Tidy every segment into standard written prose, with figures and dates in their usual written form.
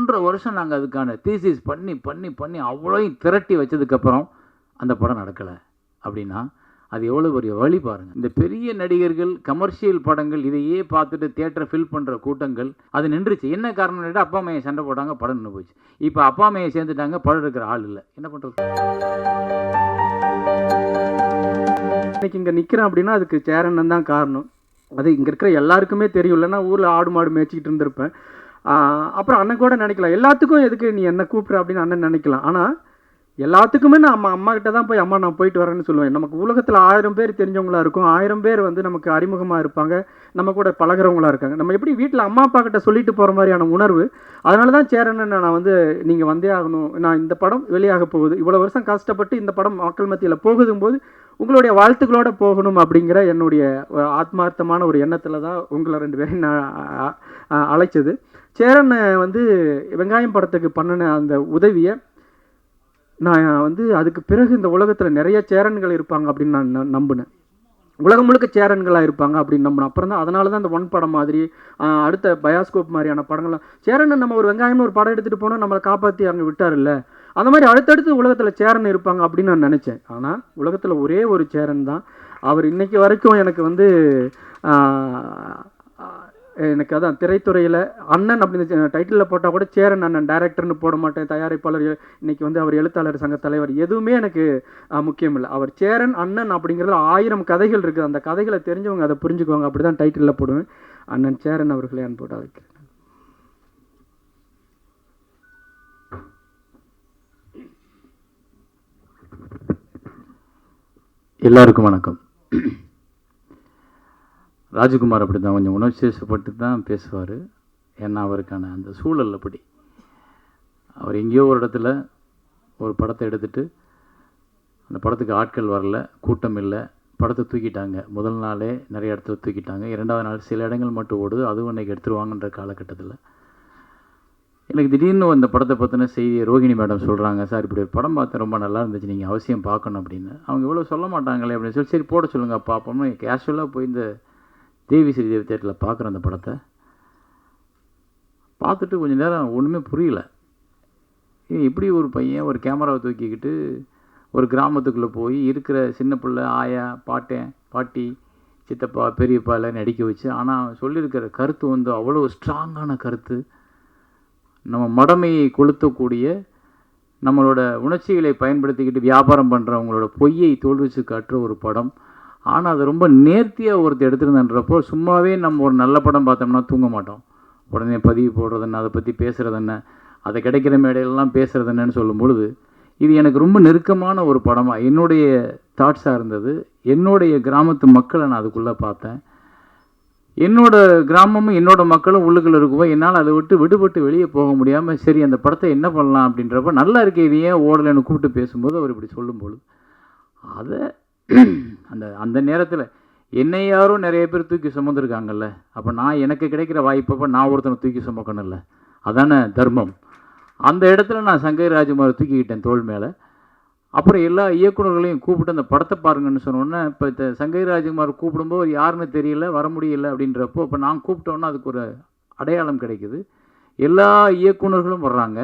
1.5 வருஷம் நாங்கள் அதுக்கான தீசிஸ் பண்ணி பண்ணி பண்ணி அவ்வளோயும் திரட்டி வச்சதுக்கப்புறம் அந்த படம் நடக்கலை அப்படின்னா அது எவ்வளோ பெரிய வழி பாருங்கள். இந்த பெரிய நடிகர்கள் கமர்ஷியல் படங்கள் இதையே பார்த்துட்டு தியேட்டரை ஃபில் பண்ணுற கூட்டங்கள் அது நின்றுச்சு. என்ன காரணம் கேட்டால் அப்பா அம்மையை சண்டை போட்டாங்க, படம் நின்று போச்சு. இப்போ அப்பா அம்மையை சேர்ந்துட்டாங்க, படம் இருக்கிற ஆள் இல்லை, என்ன பண்ணுறது? இன்னைக்கு இங்கே நிற்கிறேன் அப்படின்னா அதுக்கு சேரன் தான் காரணம். அது இங்கே இருக்கிற எல்லாருக்குமே தெரியும். இல்லைன்னா ஊரில் ஆடு மாடு மேய்ச்சிக்கிட்டு இருந்திருப்பேன். அப்புறம் அண்ணன் கூட நினைக்கலாம், எல்லாத்துக்கும் எதுக்கு நீ என்ன கூப்பிட்ற அப்படின்னு அண்ணன் நினைக்கலாம். ஆனால் எல்லாத்துக்குமே நான் அம்மா கிட்ட தான் போய் அம்மா நான் போயிட்டு வரேன்னு சொல்லுவேன். நமக்கு உலகத்தில் 1000 பேர் தெரிஞ்சவங்களா இருக்கும், 1000 பேர் வந்து நமக்கு அறிமுகமாக இருப்பாங்க, நம்ம கூட பழகிறவங்களா இருக்காங்க. நம்ம எப்படி வீட்டில் அம்மா அப்பா கிட்ட சொல்லிட்டு போகிற மாதிரியான உணர்வு. அதனால தான் சேரன்னு நான் வந்து நீங்கள் வந்தே ஆகணும், நான் இந்த படம் வெளியாக போகுது, இவ்வளோ வருஷம் கஷ்டப்பட்டு இந்த படம் மக்கள் மத்தியில் போகுதும்போது உங்களுடைய வாழ்த்துக்களோடு போகணும் அப்படிங்கிற என்னுடைய ஆத்மார்த்தமான ஒரு எண்ணத்தில் தான் உங்களை 2 பேரையும் நான் அழைச்சது. சேரன் வந்து வெங்காயம் படத்துக்கு பண்ணின அந்த உதவியை நான் வந்து அதுக்கு பிறகு இந்த உலகத்தில் நிறைய சேரன்கள் இருப்பாங்க அப்படின்னு நான் நம்பினேன். உலகம் முழுக்க சேரன்களாக இருப்பாங்க அப்படின்னு நம்பினேன். அப்புறம் தான் அதனால தான் இந்த 1 படம் மாதிரி அடுத்த பயாஸ்கோப் மாதிரியான படங்கள்லாம் சேரன் நம்ம ஒரு வெங்காயம்னு ஒரு படம் எடுத்துகிட்டு போனால் நம்மளை காப்பாற்றி அங்கே விட்டார் இல்லை, அந்த மாதிரி அடுத்தடுத்து உலகத்தில் சேரன் இருப்பாங்க அப்படின்னு நான் நினச்சேன். ஆனால் உலகத்தில் ஒரே ஒரு சேரன் தான். அவர் இன்றைக்கி வரைக்கும் எனக்கு வந்து எனக்கு அதான் திரைத்துறையில் அண்ணன் அப்படின்னு டைட்டிலில் போட்டால் கூட சேரன் அண்ணன், டைரக்டர்னு போட மாட்டேன், தயாரிப்பாளர், இன்றைக்கி வந்து அவர் எழுத்தாளர் சங்க தலைவர், எதுவுமே எனக்கு முக்கியம் இல்லை. அவர் சேரன் அண்ணன் அப்படிங்கிறதுல 1000 கதைகள் இருக்குது. அந்த கதைகளை தெரிஞ்சவங்க அதை புரிஞ்சுக்குவாங்க. அப்படி தான் டைட்டிலில் போடுவேன். அண்ணன் சேரன் அவர்களே அன்போடு வைக்கிறேன். எல்லாருக்கும் வணக்கம். ராஜகுமார் அப்படி தான் கொஞ்சம் உணர்ச்சிப்பட்டு தான் பேசுவார். ஏன்னா அவருக்கான அந்த சூழல் அப்படி. அவர் எங்கேயோ ஒரு இடத்துல ஒரு படத்தை எடுத்துகிட்டு அந்த படத்துக்கு ஆட்கள் வரல, கூட்டம் இல்லை, படத்தை தூக்கிட்டாங்க. முதல் நாளே நிறைய இடத்துல தூக்கிட்டாங்க. 2வது நாள் சில இடங்கள் மட்டும் ஓடுது, அதுவும் இன்றைக்கி எடுத்துருவாங்கன்ற காலகட்டத்தில் எனக்கு திடீர்னு அந்த படத்தை பற்றின செய்தி ரோஹிணி மேடம் சொல்கிறாங்க, சார் இப்படி ஒரு படம் பார்த்து ரொம்ப நல்லா இருந்துச்சு, நீங்கள் அவசியம் பார்க்கணும் அப்படின்னு. அவங்க இவ்வளோ சொல்ல மாட்டாங்களே அப்படின்னு சொல்லி சரி போட சொல்லுங்கள் பார்ப்போம்னு கேஷுவலாக போய் இந்த தேவி ஸ்ரீதேவி தேட்டரில் பார்க்குற அந்த படத்தை பார்த்துட்டு கொஞ்சம் நேரம் ஒன்றுமே புரியல. இப்படி ஒரு பையன் ஒரு கேமராவை தூக்கிக்கிட்டு ஒரு கிராமத்துக்குள்ளே போய் இருக்கிற சின்ன பிள்ளை, ஆயா, பாட்டேன், பாட்டி, சித்தப்பா, பெரியப்பா எல்லாம் நடிக்க வச்சு, ஆனால் சொல்லியிருக்கிற கருத்து வந்து அவ்வளோ ஸ்ட்ராங்கான கருத்து. நம்ம மடமையை கொளுத்தக்கூடிய, நம்மளோட உணர்ச்சிகளை பயன்படுத்திக்கிட்டு வியாபாரம் பண்ணுறவங்களோட பொய்யை தோல்விச்சு காட்டுற ஒரு படம். ஆனால் அது ரொம்ப நேர்த்தியாக ஒருத்தர் எடுத்துருந்தன்றப்போ சும்மாவே நம்ம ஒரு நல்ல படம் பார்த்தோம்னா தூங்க மாட்டோம். உடனே பதிவு போடுறது என்ன, அதை பற்றி பேசுகிறது என்ன, அதை கிடைக்கிற மேடையிலலாம் பேசுகிறது என்னன்னு சொல்லும் பொழுது இது எனக்கு ரொம்ப நெருக்கமான ஒரு படமாக என்னுடைய தாட்ஸாக இருந்தது. என்னுடைய கிராமத்து மக்களை நான் அதுக்குள்ளே பார்த்தேன். என்னோடய கிராமமும் என்னோடய மக்களும் உள்ளுக்குள்ளே இருக்கும்போது என்னால் அதை விட்டு விடுபட்டு வெளியே போக முடியாமல் சரி அந்த படத்தை என்ன பண்ணலாம் அப்படின்றப்ப நல்லா இருக்கே இது ஏன் ஓடலைன்னு கூப்பிட்டு பேசும்போது அவர் இப்படி சொல்லும்போது அதை அந்த நேரத்தில் என்னை யாரும் நிறைய பேர் தூக்கி சுமந்துருக்காங்கல்ல, அப்போ நான் எனக்கு கிடைக்கிற வாய்ப்பப்போ நான் ஒருத்தனை தூக்கி சுமக்கணும்ல, அதானே தர்மம். அந்த இடத்துல நான் சங்கை ராஜ்குமார் தூக்கிக்கிட்டேன் தோள் மேலே. அப்புறம் எல்லா இயக்குநர்களையும் கூப்பிட்டு அந்த படத்தை பாருங்கன்னு சொன்னோன்னே இப்போ சங்கை ராஜ்குமார் கூப்பிடும்போது யாருன்னு தெரியல, வர முடியல அப்படின்றப்போ இப்போ நான் கூப்பிட்டோன்னா அதுக்கு ஒரு அடையாளம் கிடைக்குது. எல்லா இயக்குநர்களும் வர்றாங்க.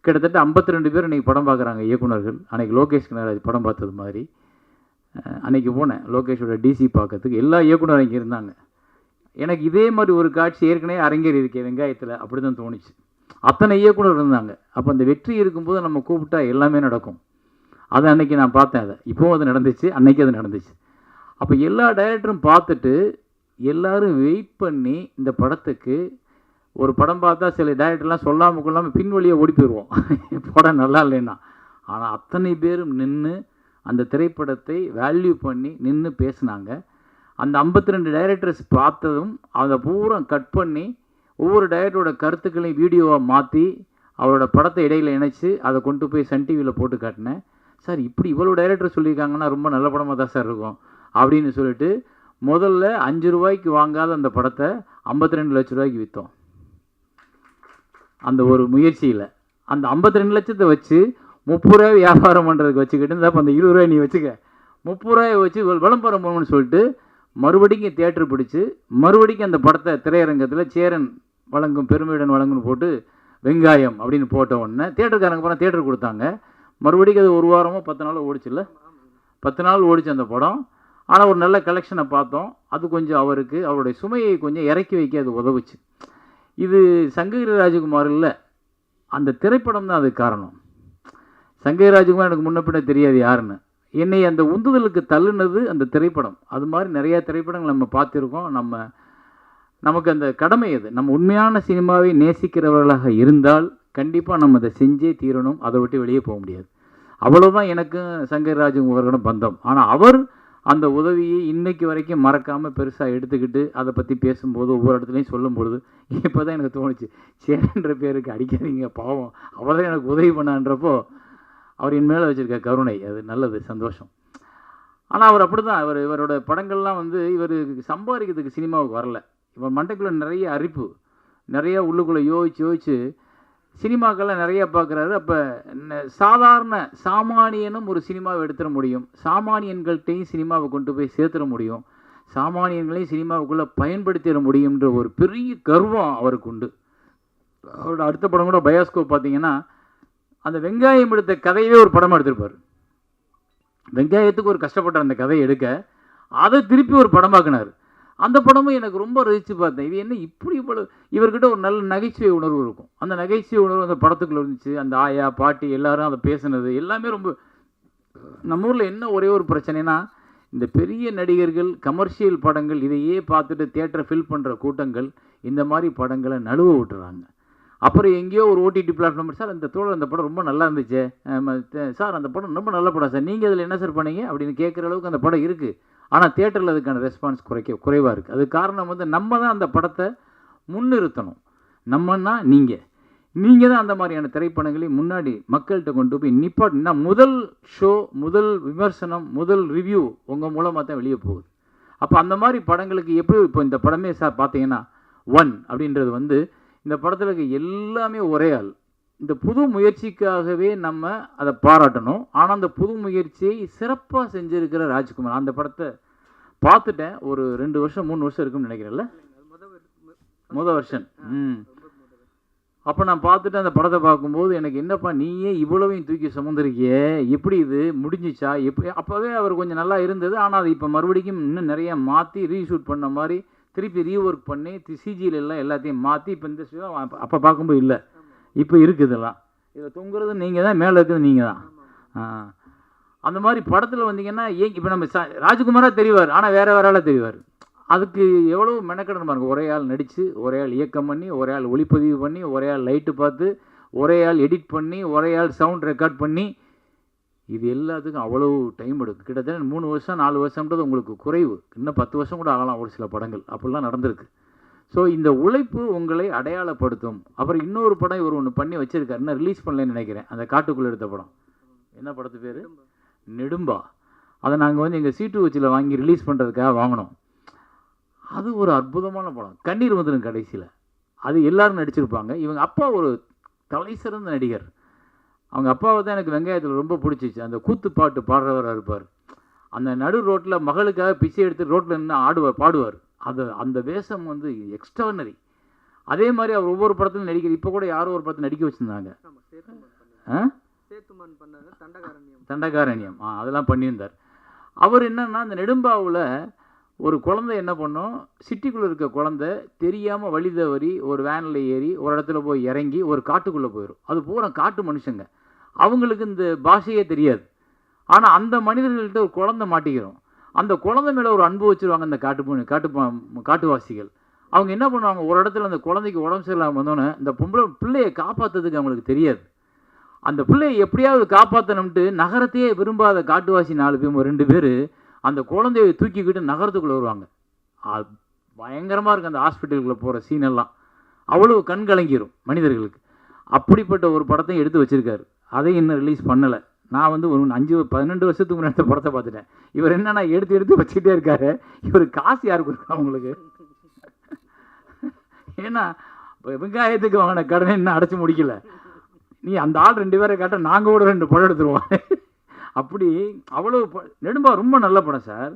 கிட்டத்தட்ட 52 பேர் இன்றைக்கி படம் பார்க்குறாங்க இயக்குநர்கள். அன்றைக்கி லோகேஷ் கனகராஜ் படம் பார்த்தது மாதிரி அன்றைக்கி போனேன் லோகேஷோட டிசி பார்க்கறதுக்கு. எல்லா இயக்குநரும் இங்கே இருந்தாங்க. எனக்கு இதே மாதிரி ஒரு காட்சி ஏற்கனவே அரங்கேறி இருக்கேன் வெங்காயத்தில், அப்படி தான் தோணுச்சு. அத்தனை இயக்குனர் இருந்தாங்க. அப்போ அந்த வெற்றி இருக்கும்போது நம்ம கூப்பிட்டா எல்லாமே நடக்கும். அதை அன்றைக்கி நான் பார்த்தேன். அதை இப்போவும் அது நடந்துச்சு, அன்றைக்கி அது நடந்துச்சு. அப்போ எல்லா டைரக்டரும் பார்த்துட்டு எல்லோரும் வெயிட் பண்ணி இந்த படத்துக்கு ஒரு படம் பார்த்தா சில டைரக்டர்லாம் சொல்லாமல் கொள்ளாமல் பின்வழியாக ஓடி போயிடுவோம் படம் நல்லா இல்லைன்னா. ஆனால் அத்தனை பேரும் நின்று அந்த திரைப்படத்தை வேல்யூ பண்ணி நின்று பேசினாங்க. அந்த 52 டைரக்டர்ஸ் பார்த்ததும் அதை பூரா கட் பண்ணி ஒவ்வொரு டைரக்டரோட கருத்துக்களையும் வீடியோவாக மாற்றி அவரோட படத்தை இடையில் இணைச்சி அதை கொண்டு போய் சன் டிவியில் போட்டு காட்டினேன். சார் இப்படி இவ்வளோ டைரக்டர் சொல்லியிருக்காங்கன்னா ரொம்ப நல்ல படமாக தான் சார் இருக்கும் அப்படின்னு சொல்லிட்டு முதல்ல 5 ரூபாய்க்கு வாங்காத அந்த படத்தை 52 லட்ச ரூபாய்க்கு விற்றோம். அந்த ஒரு முயற்சியில் அந்த 52 லட்சத்தை வச்சு 30 ரூபாய் வியாபாரம் பண்ணுறதுக்கு வச்சுக்கிட்டு இருந்தால் அந்த 20 ரூபாய் நீ வச்சுக்க, 30 ரூபாயை வச்சு விளம்பரம் போகணும்னு சொல்லிட்டு மறுபடிக்கும் தியேட்டர் பிடிச்சி மறுபடிக்கும் அந்த படத்தை திரையரங்கத்தில் சேரன் வழங்கும் பெருமையுடன் வழங்குன்னு போட்டு வெங்காயம் அப்படின்னு போட்ட உடனே தேட்டருக்காரங்க போனால் தேட்டருக்கு கொடுத்தாங்க. மறுபடியும் அது 1 வாரமோ 10 நாளோ ஓடிச்சுல்ல, 10 நாள் ஓடிச்சு அந்த படம். ஆனால் ஒரு நல்ல கலெக்ஷனை பார்த்தோம். அது கொஞ்சம் அவருடைய சுமையை கொஞ்சம் இறக்கி வைக்க அது உதவுச்சு. இது சங்ககிரி ராஜகுமார் இல்லை, அந்த திரைப்படம் தான் அதுக்கு காரணம். சங்ககிரி ராஜகுமார் எனக்கு முன்ன பின்ன தெரியாது யாருன்னு. என்னை அந்த உந்துதலுக்கு தள்ளுனது அந்த திரைப்படம். அது மாதிரி நிறையா திரைப்படங்கள் நம்ம பார்த்துருக்கோம். நமக்கு அந்த கடமை அது. நம்ம உண்மையான சினிமாவை நேசிக்கிறவர்களாக இருந்தால் கண்டிப்பாக நம்ம அதை செஞ்சே தீரணும். அதை விட்டு வெளியே போக முடியாது. அவ்வளோதான் எனக்கும் சங்கர் ராஜகுமாரோட பந்தம். ஆனால் அவர் அந்த உதவியை இன்னைக்கு வரைக்கும் மறக்காமல் பெருசாக எடுத்துக்கிட்டு அதை பற்றி பேசும்போது ஒவ்வொரு இடத்துலையும் சொல்லும்பொழுது இப்போ தான் எனக்கு தோணுச்சு, சேரன்ற பேருக்கு அடிக்காதீங்க, பாவம் அவர் தான் எனக்கு உதவி பண்ணான்றப்போ அவர் என் மேலே வச்சுருக்க கருணை அது நல்லது, சந்தோஷம். ஆனால் அவர் அப்படி தான். இவரோட படங்கள்லாம் இவர் சம்பாதிக்கிறதுக்கு சினிமாவுக்கு வரல. இவர் மண்டைக்குள்ளே நிறைய அரிப்பு, நிறைய உள்ளுக்குள்ளே யோசிச்சு சினிமாக்கெல்லாம் நிறைய பார்க்குறாரு. அப்போ சாதாரண சாமானியனும் ஒரு சினிமாவை எடுத்துட முடியும், சாமானியன்கள்கிட்டையும் சினிமாவை கொண்டு போய் சேர்த்துட முடியும், சாமானியன்களையும் சினிமாவுக்குள்ளே பயன்படுத்திட முடியுன்ற ஒரு பெரிய கர்வம் அவருக்கு உண்டு. அவரோட அடுத்த படம் கூட பயாஸ்கோப் பார்த்தீங்கன்னா அந்த வெங்காயம் எடுத்த கதையவே ஒரு படமாக எடுத்திருப்பார். வெங்காயத்துக்கு ஒரு கஷ்டப்பட்ட அந்த கதையை எடுக்க அதை திருப்பி ஒரு படமாக்குனார். அந்த படமும் எனக்கு ரொம்ப ரசித்து பார்த்தேன். இது என்ன இப்படி இவர்கிட்ட ஒரு நல்ல நகைச்சுவை உணர்வு இருக்கும். அந்த நகைச்சுவை உணர்வு அந்த படத்துக்குள்ள இருந்துச்சு. அந்த ஆயா பாட்டி எல்லாரும் அதை பேசுனது எல்லாமே ரொம்ப. நம்ம ஊரில் என்ன ஒரே ஒரு பிரச்சனைனா, இந்த பெரிய நடிகர்கள் கமர்ஷியல் படங்கள் இதையே பார்த்துட்டு தியேட்டரை ஃபில் பண்ணுற கூட்டங்கள் இந்த மாதிரி படங்களை நழுவ விட்டுறாங்க. அப்புறம் எங்கேயோ ஒரு ஓடிடி பிளாட்ஃபார்ம், சார் அந்த அந்த படம் ரொம்ப நல்லா இருந்துச்சு சார், அந்த படம் ரொம்ப நல்ல படம் சார், நீங்கள் அதில் என்ன சார் பண்ணீங்க அப்படின்னு கேட்குற அளவுக்கு அந்த படம் இருக்குது. ஆனால் தியேட்டரில் அதுக்கான ரெஸ்பான்ஸ் குறைவாக இருக்குது. அதுக்கு காரணம் நம்ம தான் அந்த படத்தை முன்னிறுத்தணும். நம்மன்னா நீங்கள் தான் அந்த மாதிரியான திரைப்படங்களையும் முன்னாடி மக்கள்கிட்ட கொண்டு போய் நிப்பாட்டினா முதல் ஷோ, முதல் விமர்சனம், முதல் ரிவ்யூ உங்கள் மூலமாக தான் வெளியே போகுது. அப்போ அந்த மாதிரி படங்களுக்கு எப்படி இப்போ இந்த படமே சார் பார்த்தீங்கன்னா 1 அப்படின்றது இந்த படத்தில் இருக்க எல்லாமே ஒரே ஆள். இந்த புது முயற்சிக்காகவே நம்ம அதை பாராட்டணும். ஆனால் அந்த புது முயற்சியை சிறப்பாக செஞ்சுருக்கிற ராஜ்குமார். அந்த படத்தை பார்த்துட்டேன், ஒரு 2 வருஷம் 3 வருஷம் இருக்குன்னு நினைக்கிறேன்ல, முதல் வருஷன். அப்போ நான் பார்த்துட்டு அந்த படத்தை பார்க்கும்போது எனக்கு என்னப்பா நீயே இவ்வளவையும் தூக்கி சுமந்துருக்கியே, எப்படி இது முடிஞ்சிச்சா எப்படி? அப்போவே அவர் கொஞ்சம் நல்லா இருந்தது. ஆனால் அது இப்போ மறுபடியும் இன்னும் நிறைய மாற்றி ரீஷூட் பண்ண மாதிரி திருப்பி ரீஒர்க் பண்ணி சிஜியில் எல்லாம் எல்லாத்தையும் மாற்றி இப்போ இந்த அப்போ பார்க்கும்போது இல்லை, இப்போ இருக்குதெல்லாம். இதை தொங்குறது நீங்கள் தான், மேலே இருக்கிறது நீங்கள் தான். அந்த மாதிரி படத்தில் வந்தீங்கன்னா இப்போ நம்ம ராஜகுமாராக தெரிவார், ஆனால் வேறு ஆளாக தெரிவார். அதுக்கு எவ்வளோ மெனக்கடன் பாருங்க. ஒரே ஆள் நடித்து, ஒரே ஆள் இயக்கம் பண்ணி, ஒரே ஆள் ஒளிப்பதிவு பண்ணி, ஒரே ஆள் லைட்டு பார்த்து, ஒரே ஆள் எடிட் பண்ணி, ஒரே ஆள் சவுண்ட் ரெக்கார்ட் பண்ணி, இது எல்லாத்துக்கும் அவ்வளோ டைம் எடுக்கும். கிட்டத்தட்ட 3 வருஷம் 4 வருஷம்ன்றது உங்களுக்கு குறைவு. இன்னும் 10 வருஷம் கூட ஆகலாம் ஒரு சில படங்கள், அப்படிலாம் நடந்திருக்கு. ஸோ இந்த உழைப்பு உங்களை அடையாளப்படுத்தும். அப்புறம் இன்னொரு படம் இவர் ஒன்று பண்ணி வச்சுருக்காரு, இன்னும் ரிலீஸ் பண்ணலன்னு நினைக்கிறேன். அந்த காட்டுக்குள்ளே எடுத்த படம் என்ன படத்து பேர்? நெடும்பா. அதை நாங்கள் எங்கள் சீட்டு வச்சில் வாங்கி ரிலீஸ் பண்ணுறதுக்காக வாங்கினோம். அது ஒரு அற்புதமான படம். கண்ணீர் வந்துடும் கடைசியில். அது எல்லாரும் நடிச்சிருப்பாங்க. இவங்க அப்பா ஒரு தலை சிறந்த நடிகர். அவங்க அப்பாவை தான் எனக்கு வெங்காயத்தில் ரொம்ப பிடிச்சிச்சு. அந்த கூத்து பாட்டு பாடுறவராக இருப்பார். அந்த நடு ரோட்டில் மகளுக்காக பிச்சை எடுத்து ரோட்டில் நின்று பாடுவார். அந்த வேஷம் எக்ஸ்ட்ரானரி. அதே மாதிரி அவர் ஒவ்வொரு படத்துலையும் நடிக்கிறார். இப்போ கூட யாரோ ஒரு படத்தில் நடிக்க வச்சுருந்தாங்க, தண்டகாரண்யம். அதெல்லாம் பண்ணியிருந்தார். அவர் என்னன்னா அந்த நெடும்பாவில் ஒரு குழந்தை என்ன பண்ணோம், சிட்டிக்குள்ளே இருக்க குழந்தை தெரியாமல் வழி தவறி ஒரு வேனில் ஏறி ஒரு இடத்துல போய் இறங்கி ஒரு காட்டுக்குள்ளே போயிடும். அது பூரா காட்டு மனுஷங்க, அவங்களுக்கு இந்த பாஷையே தெரியாது. ஆனால் அந்த மனிதர்கள்ட்ட ஒரு குழந்தை மாட்டிக்கிறோம். அந்த குழந்தை மேலே ஒரு அன்பு வச்சுருவாங்க அந்த காட்டுவாசிகள். அவங்க என்ன பண்ணுவாங்க, ஒரு இடத்துல அந்த குழந்தைக்கு உடம்பு சரியில்லாமல் வந்தோன்னே இந்த பிள்ளையை காப்பாற்றுறதுக்கு அவங்களுக்கு தெரியாது. அந்த பிள்ளையை எப்படியாவது காப்பாற்றணும்ட்டு நகரத்தையே விரும்பாத காட்டுவாசி 4 பேர் 2 பேர் அந்த குழந்தையை தூக்கிக்கிட்டு நகரத்துக்குள்ளே வருவாங்க. பயங்கரமாக இருக்குது அந்த ஹாஸ்பிட்டலுக்குள்ளே போகிற சீனெல்லாம். அவ்வளோ கண் கலங்கிடும் மனிதர்களுக்கு. அப்படிப்பட்ட ஒரு படத்தையும் எடுத்து வச்சுருக்காரு. அதையும் இன்னும் ரிலீஸ் பண்ணலை. நான் ஒரு 5-12 வருஷத்துக்கு முன்னாடி படத்தை பார்த்துட்டேன். இவர் என்னன்னா எடுத்து வச்சுக்கிட்டே இருக்காரு. இவர் காசு யாருக்கு இருக்கா அவங்களுக்கு? ஏன்னா வெங்காயத்துக்கு வாங்கின கடனை இன்னும் அடைச்சி முடிக்கல. நீ அந்த ஆள் 2 பேரை கேட்ட நாங்கள் கூட 2 படம் எடுத்துருவோம். அப்படி அவ்வளோ நெடும்பா ரொம்ப நல்ல படம் சார்.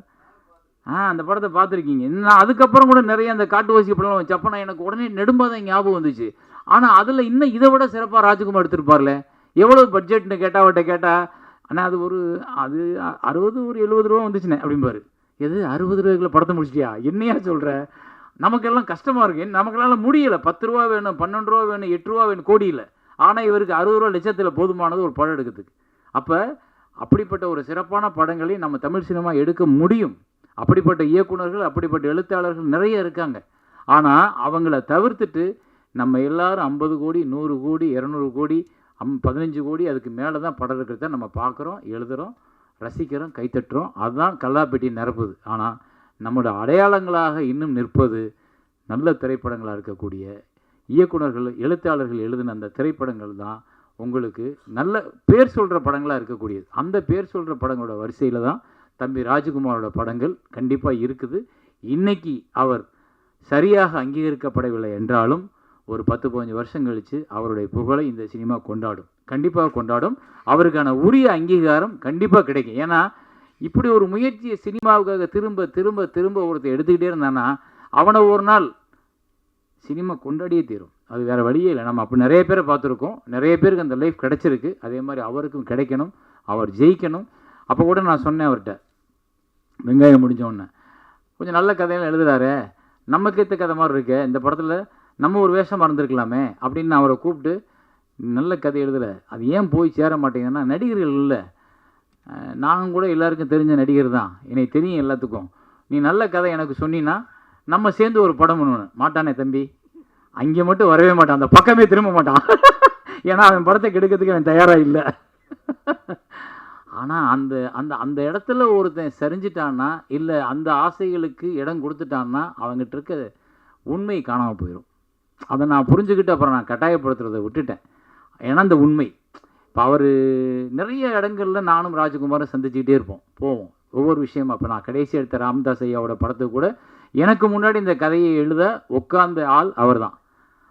அந்த படத்தை பார்த்துருக்கீங்க. நான் அதுக்கப்புறம் கூட நிறைய அந்த காட்டுவாசி படம் வச்சு அப்போ நான் எனக்கு உடனே நெடும்பா தான் ஞாபகம் வந்துச்சு. ஆனால் அதில் இன்னும் இதை விட சிறப்பாக ராஜ்குமார் எடுத்திருப்பார்ல. எவ்வளோ பட்ஜெட்னு கேட்டால் அவர்கிட்ட கேட்டால், ஆனால் அது ஒரு 60 ஒரு 70 ரூபா வந்துச்சுண்ணே அப்படிம்பாரு. எது 60 ரூபாய்க்குள்ள படத்தை முடிச்சிட்டியா? என்னையா சொல்கிற? நமக்கெல்லாம் கஷ்டமாக இருக்குது. நமக்கெல்லாம் முடியலை. 10 ரூபா வேணும், 12 ரூபா வேணும், 8 ரூபா வேணும், கோடி இல்லை. ஆனால் இவருக்கு 60 ரூபா லட்சத்தில் போதுமானது ஒரு படம் எடுக்கிறதுக்கு. அப்போ அப்படிப்பட்ட ஒரு சிறப்பான படங்களை நம்ம தமிழ் சினிமா எடுக்க முடியும். அப்படிப்பட்ட இயக்குனர்கள், அப்படிப்பட்ட எழுத்தாளர்கள் நிறைய இருக்காங்க. ஆனால் அவங்கள தவிர்த்துட்டு நம்ம எல்லாரும் 50 கோடி, 100 கோடி, 200 கோடி, 15 கோடி அதுக்கு மேலே தான் படம் இருக்கிறத நம்ம பார்க்குறோம், எழுதுகிறோம், ரசிக்கிறோம், கைத்தட்டுறோம். அதுதான் கல்லாப்பெட்டி நிரப்புது. ஆனால் நம்மளோட அடையாளங்களாக இன்னும் நிற்பது நல்ல திரைப்படங்களாக இருக்கக்கூடிய இயக்குனர்கள், எழுத்தாளர்கள் எழுதின அந்த திரைப்படங்கள் தான் உங்களுக்கு நல்ல பேர் சொல்கிற படங்களாக இருக்கக்கூடியது. அந்த பேர் சொல்கிற படங்களோட வரிசையில் தான் தம்பி ராஜ்குமாரோட படங்கள் கண்டிப்பாக இருக்குது. இன்றைக்கி அவர் சரியாக அங்கீகரிக்கப்படவில்லை என்றாலும் ஒரு 10-15 வருஷம் கழித்து அவருடைய புகழை இந்த சினிமா கொண்டாடும், கண்டிப்பாக கொண்டாடும். அவருக்கான உரிய அங்கீகாரம் கண்டிப்பாக கிடைக்கும். ஏன்னா இப்படி ஒரு முயற்சியை சினிமாவுக்காக திரும்ப திரும்ப திரும்ப ஒருத்தர் எடுத்துக்கிட்டே இருந்தானா அவனை ஒரு நாள் சினிமா கொண்டாடியே தீரும். அது வேறு வழியே இல்லை. நம்ம அப்படி நிறைய பேரை பார்த்துருக்கோம். நிறைய பேருக்கு அந்த லைஃப் கிடைச்சிருக்கு. அதே மாதிரி அவருக்கும் கிடைக்கணும், அவர் ஜெயிக்கணும். அப்போ கூட நான் சொன்னேன் அவர்கிட்ட, வெங்காயம் முடிஞ்சோடனே கொஞ்சம் நல்ல கதையெல்லாம் எழுதுறாரு, நமக்கு ஏற்ற கதை மாதிரி இருக்கு, இந்த படத்தில் நம்ம ஒரு வேஷம் மறந்துருக்கலாமே அப்படின்னு நான் அவரை கூப்பிட்டு, நல்ல கதை எழுதலை, அது ஏன் போய் சேர மாட்டேங்குதுன்னா நடிகர்கள் இல்லை, நாங்கள் கூட எல்லாருக்கும் தெரிஞ்ச நடிகர் தான், எனக்கு தெரியும் எல்லாத்துக்கும், நீ நல்ல கதை எனக்கு சொன்னீன்னா நம்ம சேர்ந்து ஒரு படம் பண்ணணும். மாட்டானே தம்பி, அங்கே மட்டும் வரவே மாட்டான், அந்த பக்கமே திரும்ப மாட்டான். ஏன்னா அவன் படத்தை கெடுக்கிறதுக்கு அவன் தயாராக இல்லை. ஆனால் அந்த அந்த அந்த இடத்துல ஒருத்தன் சரிஞ்சிட்டான்னா, இல்லை அந்த ஆசைகளுக்கு இடம் கொடுத்துட்டான்னா அவங்ககிட்ட இருக்க உண்மை காணாமல் போயிடும். அதை நான் புரிஞ்சுக்கிட்டு அப்புறம் நான் கட்டாயப்படுத்துறதை விட்டுட்டேன். ஏன்னா அந்த உண்மை இப்போ அவர் நிறைய இடங்களில் நானும் ராஜ்குமாரும் சந்திச்சுக்கிட்டே இருப்போம், போவோம் ஒவ்வொரு விஷயமா. இப்போ நான் கடைசி எடுத்த ராமதாஸ் ஐயாவோட படத்துக்கு கூட எனக்கு முன்னாடி இந்த கதையை எழுத உட்கார்ந்த ஆள் அவர் தான்.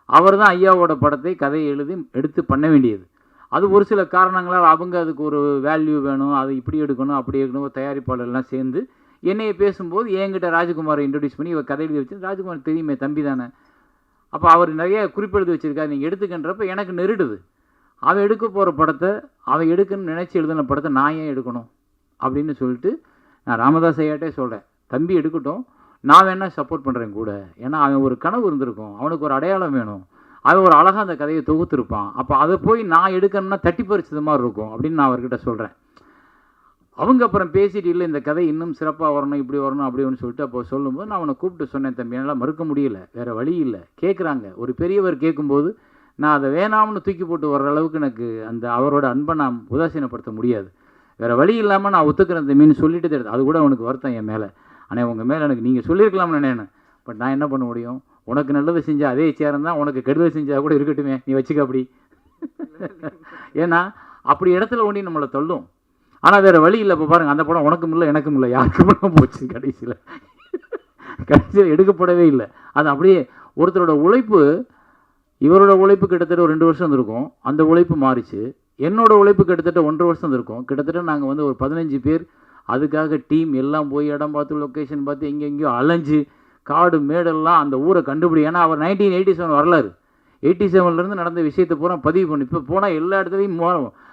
அவர் தான் ஐயாவோட படத்தை கதையை எழுதி எடுத்து பண்ண வேண்டியது. அது ஒரு சில காரணங்களால் அவங்க அதுக்கு ஒரு வேல்யூ வேணும், அது இப்படி எடுக்கணும் அப்படி எடுக்கணும், தயாரிப்பாளர்லாம் சேர்ந்து என்னையை பேசும்போது என்கிட்ட ராஜ்குமாரை இன்ட்ரடியூஸ் பண்ணி இவர் கதை எழுதி வச்சு, ராஜ்குமார் தெரியுமே தம்பி தானே, அப்போ அவர் நிறைய குறிப்பெழுதி வச்சுருக்காரு, நீங்கள் எடுத்துக்கின்றப்ப எனக்கு நெருடுது. அவன் எடுக்க போகிற படத்தை, அவன் எடுக்கணும்னு நினச்சி எழுதின படத்தை நான் ஏன் எடுக்கணும் அப்படின்னு சொல்லிட்டு நான் ராமதாஸ் ஐயாட்டே சொல்கிறேன், தம்பி எடுக்கட்டும், நான் வேணால் சப்போர்ட் பண்ணுறேன் கூட. ஏன்னா அவன் ஒரு கனவு இருந்திருக்கும், அவனுக்கு ஒரு அடையாளம் வேணும், அவன் ஒரு அழகாக அந்த கதையை தொகுத்துருப்பான், அப்போ அதை போய் நான் எடுக்கணும்னா தட்டி பறிச்சது மாதிரி இருக்கும் அப்படின்னு நான் அவர்கிட்ட சொல்கிறேன். அவங்க அப்புறம் பேசிட்டு, இல்லை இந்த கதை இன்னும் சிறப்பாக வரணும், இப்படி வரணும் அப்படின்னு சொல்லிட்டு அப்போ சொல்லும்போது நான் அவனை கூப்பிட்டு சொன்னேன், தம்பி என்னால் மறுக்க முடியல, வேறு வழி இல்லை, கேட்குறாங்க, ஒரு பெரியவர் கேட்கும்போது நான் அதை வேணாம்னு தூக்கி போட்டு வர்ற அளவுக்கு எனக்கு அந்த அவரோட அன்பை நான் உதாசீனப்படுத்த முடியாது, வேறு வழி இல்லாமல் நான் ஒத்துக்கிறேன் தம்பின்னு சொல்லிட்டு தான். அது கூட அவனுக்கு வருத்தம் என் மேலே, ஆனால் உங்கள் மேலே எனக்கு நீங்கள் சொல்லியிருக்கலாம்னு நினைனேன், பட் நான் என்ன பண்ண முடியும், உனக்கு நல்லது செஞ்சால் அதே சேரம் தான், உனக்கு கெடுதல் செஞ்சால் கூட இருக்கட்டுமே, நீ வச்சுக்க அப்படி. ஏன்னா அப்படி இடத்துல ஒண்டி நம்மளை தள்ளும். ஆனால் வேறு வழி இல்லை. இப்போ பாருங்கள், அந்த படம் உனக்கும் இல்லை எனக்கும் இல்லை யாருக்கும் போச்சு, கடைசியில் எடுக்கப்படவே இல்லை. அது அப்படியே ஒருத்தரோட உழைப்பு, இவரோட உழைப்பு கிட்டத்தட்ட ஒரு 2 வருஷம் இருந்திருக்கும், அந்த உழைப்பு மாறிச்சு. என்னோட உழைப்பு கிட்டத்தட்ட 1.5 வருஷம் இருந்திருக்கும். கிட்டத்தட்ட நாங்கள் வந்து ஒரு 15 பேர் அதுக்காக டீம் எல்லாம் போய் இடம் பார்த்து லொக்கேஷன் பார்த்து எங்கெங்கேயோ அலைஞ்சு காடு மேடெல்லாம் அந்த ஊரை கண்டுபிடி. ஏன்னா அவர் 1987 வரலாறு, 87லேருந்து நடந்த விஷயத்தை பூரா பதிவு பண்ணி இப்போ போனால் எல்லா இடத்துலையும்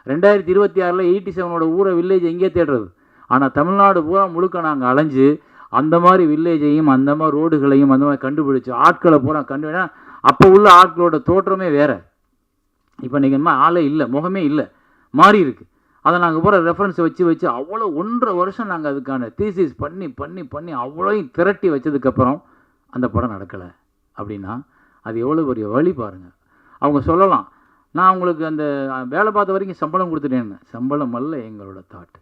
2026 87ஓட ஊரை வில்லேஜ் எங்கேயே தேடுறது. ஆனால் தமிழ்நாடு பூரா முழுக்க நாங்கள் அலைஞ்சு அந்த மாதிரி வில்லேஜையும் அந்த மாதிரி ரோடுகளையும் அந்த மாதிரி கண்டுபிடிச்சி ஆட்களை பூரா கண்டுபிடினா, அப்போ உள்ள ஆட்களோட தோற்றமே வேறு. இப்போ நீங்கள் ஆளே இல்லை, முகமே இல்லை, மாறி இருக்குது. அதை நாங்கள் பூரா ரெஃபரன்ஸை வச்சு அவ்வளோ 1.5 வருஷம் நாங்கள் அதுக்கான தீசிஸ் பண்ணி பண்ணி பண்ணி அவ்வளோயும் திரட்டி வச்சதுக்கப்புறம் அந்த படம் நடக்கலை அப்படின்னா அது எவ்வளோ பெரிய வழி பாருங்கள். அவங்க சொல்லலாம், நான் அவங்களுக்கு அந்த வேலை பார்த்த வரைக்கும் சம்பளம் கொடுத்துட்டேன்னு. சம்பளம் அல்ல எங்களோட தாட்,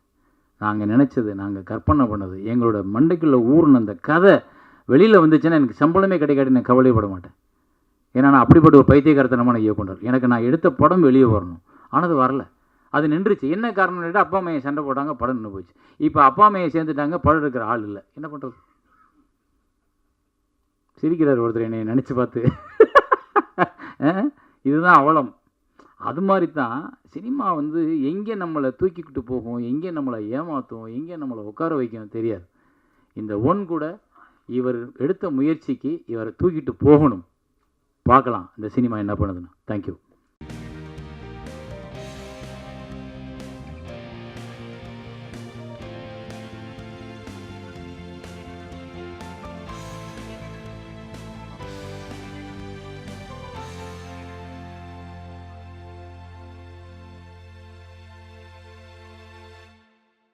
நாங்கள் நினச்சது, நாங்கள் கற்பனை பண்ணது, எங்களோட மண்டைக்குள்ளே ஊர்ன அந்த கதை வெளியில் வந்துச்சுன்னா எனக்கு சம்பளமே கிடைக்காது, நான் கவலைப்பட மாட்டேன். ஏன்னா நான் அப்படிப்பட்ட ஒரு பைத்தியக்காரத்தனமான இயக்குனர். எனக்கு நான் எடுத்த படம் வெளியே வரணும், ஆனால் அது வரல, அது நின்றுச்சு. என்ன காரணம் கேட்டால் அப்பா அம்மையை சண்டை போட்டாங்க, படம் நின்று போச்சு. இப்போ அப்பா அம்மையை சேர்ந்துட்டாங்க, படம் இருக்கிற ஆள் இல்லை, என்ன பண்ணுறது? சிரிக்கிறார் ஒருத்தர் என்னை நினச்சி பார்த்து. இதுதான் அவலம். அது மாதிரி தான் சினிமா வந்து எங்கே நம்மளை தூக்கிக்கிட்டு போகும், எங்கே நம்மளை ஏமாற்றும், எங்கே நம்மளை உட்கார வைக்கும் தெரியாது. இந்த ஒன் கூட இவர் எடுத்த முயற்சிக்கு இவரை தூக்கிட்டு போகணும். பார்க்கலாம் இந்த சினிமா என்ன பண்ணுதுன்னு. தேங்க்யூ.